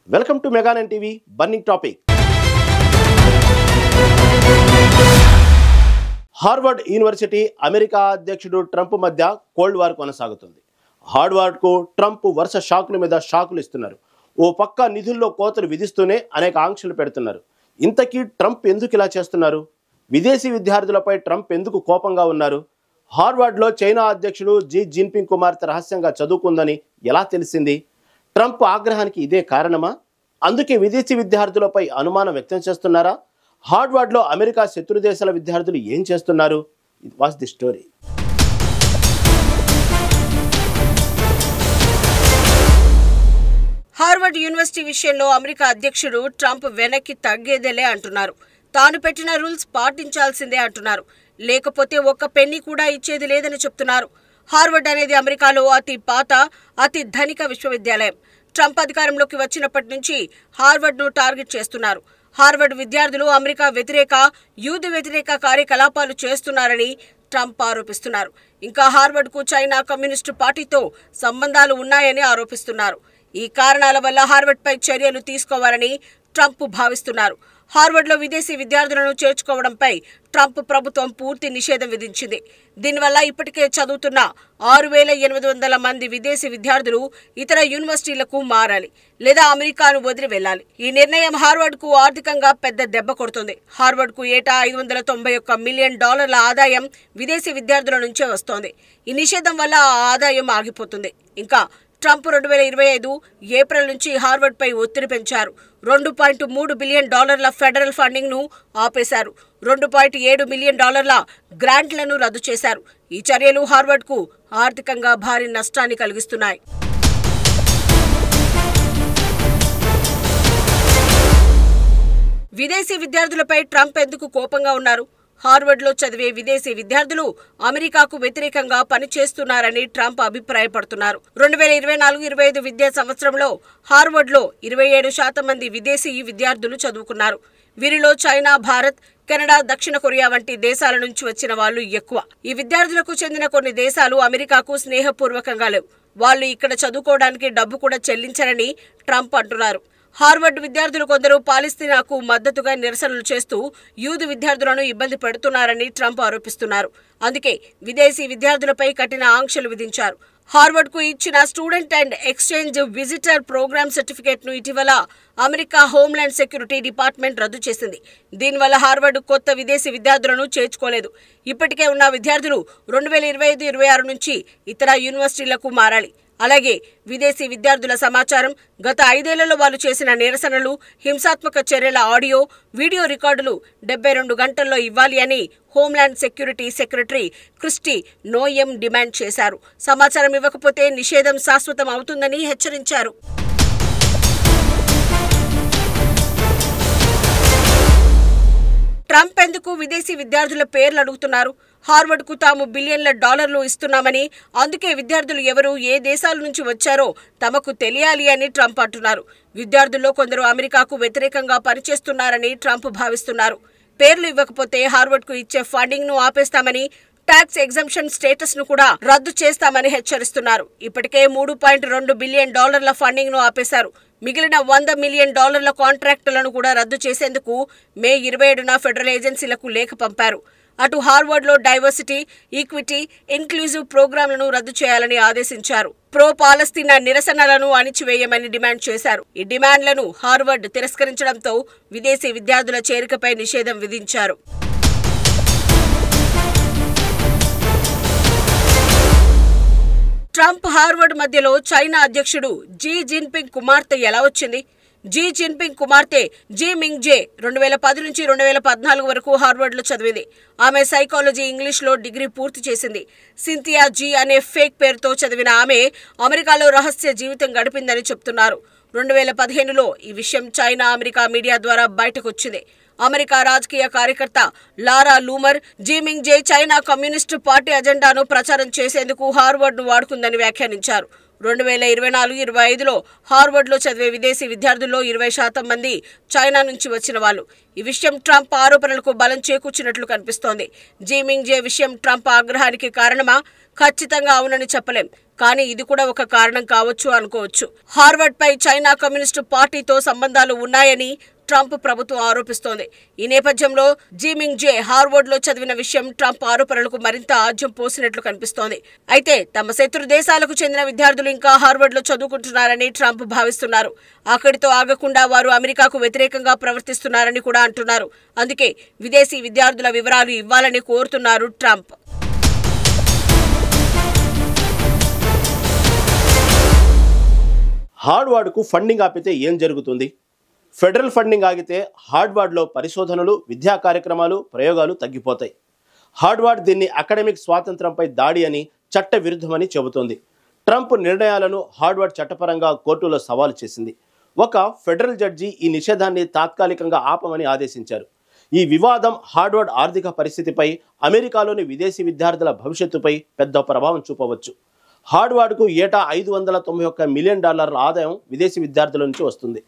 Welcome to మెగానన్ TV burning topic. Harvard University America అధ్యక్షుడు Trump మధ్య కోల్డ్ వార్ కొనసాగుతుంది. హార్వర్డ్కు ట్రంప్ వరుస షాకుల మీద షాకులు ఇస్తున్నారు. ఓ పక్క నిధుల్లో కోతలు విధిస్తూనే అనేక ఆంక్షలు పెడుతున్నారు. ఇంతకీ ట్రంప్ ఎందుకు ఇలా చేస్తున్నారు? విదేశీ విద్యార్థులపై ట్రంప్ ఎందుకు కోపంగా ఉన్నారు? హార్వర్డ్లో చైనా అధ్యక్షుడు జీ జిన్పింగ్ కుమార్తె రహస్యంగా చదువుకుందని ఎలా తెలిసింది? ట్రంప్ ఆగ్రహానికి ఇదే కారణమా? అందుకే విదేశీ విద్యార్థులపై అనుమానం వ్యక్తం చేస్తున్నారా? హార్వర్డ్లో అమెరికా శత్రు దేశాల విద్యార్థులు ఏం చేస్తున్నారు? It was the story. Harvard university విషయంలో అమెరికా అధ్యక్షుడు ట్రంప్ వెనక్కి తగ్గేదేలే అంటున్నారు. తాను పెట్టిన రూల్స్ పాటించాల్సిందే అంటున్నారు. లేకపోతే ఒక్క పెన్నీ కూడా ఇచ్చేది లేదని చెప్తున్నారు. హార్వర్డ్ అనేది అమెరికాలో అతి పాత, అతి ధనిక విశ్వవిద్యాలయం. ట్రంప్ అధికారంలోకి వచ్చినప్పటి నుంచి హార్వర్డ్ను టార్గెట్ చేస్తున్నారు. హార్వర్డ్ విద్యార్థులు అమెరికా వ్యతిరేక, యూదు వ్యతిరేక కార్యకలాపాలు చేస్తున్నారని ట్రంప్ ఆరోపిస్తున్నారు. ఇంకా హార్వర్డ్కు చైనా కమ్యూనిస్టు పార్టీతో సంబంధాలు ఉన్నాయని ఆరోపిస్తున్నారు. ఈ కారణాల వల్ల హార్వర్డ్పై చర్యలు తీసుకోవాలని ట్రంప్ భావిస్తున్నారు. హార్వర్డ్లో విదేశీ విద్యార్థులను చేర్చుకోవడంపై ట్రంప్ ప్రభుత్వం పూర్తి నిషేధం విధించింది. దీనివల్ల ఇప్పటికే చదువుతున్న 6,800 మంది విదేశీ విద్యార్థులు ఇతర యూనివర్సిటీలకు మారాలి లేదా అమెరికాను వదిలి వెళ్లాలి. ఈ నిర్ణయం హార్వర్డ్కు ఆర్థికంగా పెద్ద దెబ్బ కొడుతుంది. హార్వర్డ్కు ఏటా $591 మిలియన్ ఆదాయం విదేశీ విద్యార్థుల నుంచే వస్తోంది. ఈ నిషేధం వల్ల ఆ ఆదాయం ఆగిపోతుంది. ఇంకా ట్రంప్ 2025 ఏప్రిల్ నుంచి హార్వర్డ్పై ఒత్తిడి పెంచారు. $2.3 బిలియన్ ఫెడరల్ ఫండింగ్ను ఆపేశారు. $2.7 మిలియన్ గ్రాంట్లను రద్దు చేశారు. ఈ చర్యలు హార్వర్డ్కు ఆర్థికంగా భారీ నష్టాన్ని కలిగిస్తున్నాయి. విదేశీ విద్యార్థులపై ట్రంప్ ఎందుకు కోపంగా ఉన్నారు? హార్వర్డ్లో చదివే విదేశీ విద్యార్థులు అమెరికాకు వ్యతిరేకంగా పనిచేస్తున్నారని ట్రంప్ అభిప్రాయపడుతున్నారు. 2024-25 విద్యా సంవత్సరంలో హార్వర్డ్లో 27% మంది విదేశీ విద్యార్థులు చదువుకున్నారు. వీరిలో చైనా, భారత్, కెనడా, దక్షిణ కొరియా వంటి దేశాల నుంచి వచ్చిన వాళ్ళు ఎక్కువ. ఈ విద్యార్థులకు చెందిన కొన్ని దేశాలు అమెరికాకు స్నేహపూర్వకంగా లేవు. వాళ్ళు ఇక్కడ చదువుకోవడానికి డబ్బు కూడా చెల్లించరని ట్రంప్ అంటున్నారు. హార్వర్డ్ విద్యార్థులు కొందరు పాలస్తీనాకు మద్దతుగా నిరసనలు చేస్తూ యూదు విద్యార్థులను ఇబ్బంది పెడుతున్నారని ట్రంప్ ఆరోపిస్తున్నారు. అందుకే విదేశీ విద్యార్థులపై కఠిన ఆంక్షలు విధించారు. హార్వర్డ్కు ఇచ్చిన student and exchange visitor program సర్టిఫికేట్ను ఇటీవల అమెరికా హోమ్లాండ్ సెక్యూరిటీ డిపార్ట్మెంట్ రద్దు చేసింది. దీనివల్ల హార్వర్డ్ కొత్త విదేశీ విద్యార్థులను చేర్చుకోలేదు. ఇప్పటికే ఉన్న విద్యార్థులు 2025-26 నుంచి ఇతర యూనివర్సిటీలకు మారాలి. అలాగే విదేశీ విద్యార్థుల సమాచారం, గత 5 ఏళ్లలో వాళ్ళు చేసిన నిరసనలు, హింసాత్మక చర్యల ఆడియో, వీడియో రికార్డులు 72 గంటల్లో ఇవ్వాలి అని homeland security secretary Kristi Noem demand చేశారు. సమాచారం ఇవ్వకపోతే నిషేధం శాశ్వతం అవుతుందని హెచ్చరించారు. ట్రంప్ ఎందుకు విదేశీ విద్యార్థుల పేర్లు అడుగుతున్నారు? హార్వర్డ్కు తాము $బిలియన్ల ఇస్తున్నామని, అందుకే విద్యార్థులు ఎవరు, ఏ దేశాల నుంచి వచ్చారో తమకు తెలియాలి అని ట్రంప్ అంటున్నారు. విద్యార్థుల్లో కొందరు అమెరికాకు వ్యతిరేకంగా పనిచేస్తున్నారని ట్రంప్ భావిస్తున్నారు. పేర్లు ఇవ్వకపోతే హార్వర్డ్కు ఇచ్చే ఫండింగ్ను ఆపేస్తామని, ట్యాక్స్ ఎగ్జంప్షన్ స్టేటస్ ను కూడా రద్దు చేస్తామని హెచ్చరిస్తున్నారు. ఇప్పటికే $3.2 బిలియన్ ఫండింగ్ ను ఆపేశారు. మిగిలిన $100 మిలియన్ కాంట్రాక్టులను కూడా రద్దు చేసేందుకు మే 27న ఫెడరల్ ఏజెన్సీలకు లేఖ పంపారు. అటు హార్వర్డ్లో డైవర్సిటీ, ఈక్విటీ, ఇన్క్లూజివ్ ప్రోగ్రాంలను రద్దు చేయాలని ఆదేశించారు. ప్రో పాలస్తీనా నిరసనలను అణిచివేయమని డిమాండ్ చేశారు. ఈ డిమాండ్లను హార్వర్డ్ తిరస్కరించడంతో విదేశీ విద్యార్థుల చేరికపై నిషేధం విధించారు. ట్రంప్ హార్వర్డ్ మధ్యలో చైనా అధ్యక్షుడు జీ జిన్పింగ్ కుమార్తె ఎలా వచ్చింది? జీ జిన్పింగ్ కుమార్తె జీ మింగ్జే 2010 నుంచి 2014 వరకు హార్వర్డ్లో చదివింది. ఆమె సైకాలజీ, ఇంగ్లీష్లో డిగ్రీ పూర్తి చేసింది. సింథియా జీ అనే ఫేక్ పేరుతో చదివిన ఆమె అమెరికాలో రహస్య జీవితం గడిపిందని చెప్తున్నారు. 2015లో ఈ విషయం చైనా, అమెరికా మీడియా ద్వారా బయటకొచ్చింది. అమెరికా రాజకీయ కార్యకర్త లారా lumbar G మింగ్జే China communist party అజెండాను ప్రచారం చేసేందుకు హార్వర్డ్ను వాడుకుందని వ్యాఖ్యానించారు. 2024-25లో హార్వర్డ్లో చదివే విదేశీ విద్యార్థుల్లో 20% మంది చైనా నుంచి వచ్చిన వాళ్ళు. ఈ విషయం ట్రంప్ ఆరోపణలకు బలం చేకూర్చినట్లు కనిపిస్తోంది. జీ మింగ్జే విషయం ట్రంప్ ఆగ్రహానికి కారణమా? ఖచ్చితంగా అవునని చెప్పలేం. కానీ ఇది కూడా ఒక కారణం కావచ్చు అనుకోవచ్చు. హార్వర్డ్ పై చైనా కమ్యూనిస్టు పార్టీతో సంబంధాలు ఉన్నాయని ట్రంప్ ప్రభుత్వం ఆరోపిస్తోంది. ఈ నేపథ్యంలో జీమింగ్ జే హార్వర్డ్ లో చదివిన విషయం ట్రంప్ ఆరోపణలకు మరింత ఆజ్యం పోసినట్లు కనిపిస్తోంది. అయితే తమ శత్రు దేశాలకు చెందిన విద్యార్థులు ఇంకా హార్వర్డ్ లో చదువుకుంటున్నారని ట్రంప్ భావిస్తున్నారు. అక్కడితో ఆగకుండా వారు అమెరికాకు వ్యతిరేకంగా ప్రవర్తిస్తున్నారని కూడా అంటున్నారు. అందుకే విదేశీ విద్యార్థుల వివరాలు ఇవ్వాలని కోరుతున్నారు ట్రంప్. హార్వర్డ్కు ఫండింగ్ ఆపితే ఏం జరుగుతుంది? ఫెడరల్ ఫండింగ్ ఆగితే హార్వర్డ్లో పరిశోధనలు, విద్యా కార్యక్రమాలు, ప్రయోగాలు తగ్గిపోతాయి. హార్వర్డ్ దీన్ని అకాడమిక్ స్వాతంత్రంపై దాడి అని, చట్ట విరుద్ధమని చెబుతోంది. ట్రంప్ నిర్ణయాలను హార్వర్డ్ చట్టపరంగా కోర్టులో సవాలు చేసింది. ఒక ఫెడరల్ జడ్జి ఈ నిషేధాన్ని తాత్కాలికంగా ఆపమని ఆదేశించారు. ఈ వివాదం హార్వర్డ్ ఆర్థిక పరిస్థితిపై, అమెరికాలోని విదేశీ విద్యార్థుల భవిష్యత్తుపై పెద్ద ప్రభావం చూపవచ్చు. హార్వర్డ్కు ఏటా $591 మిలియన్ ఆదాయం విదేశీ విద్యార్థుల నుంచి వస్తుంది.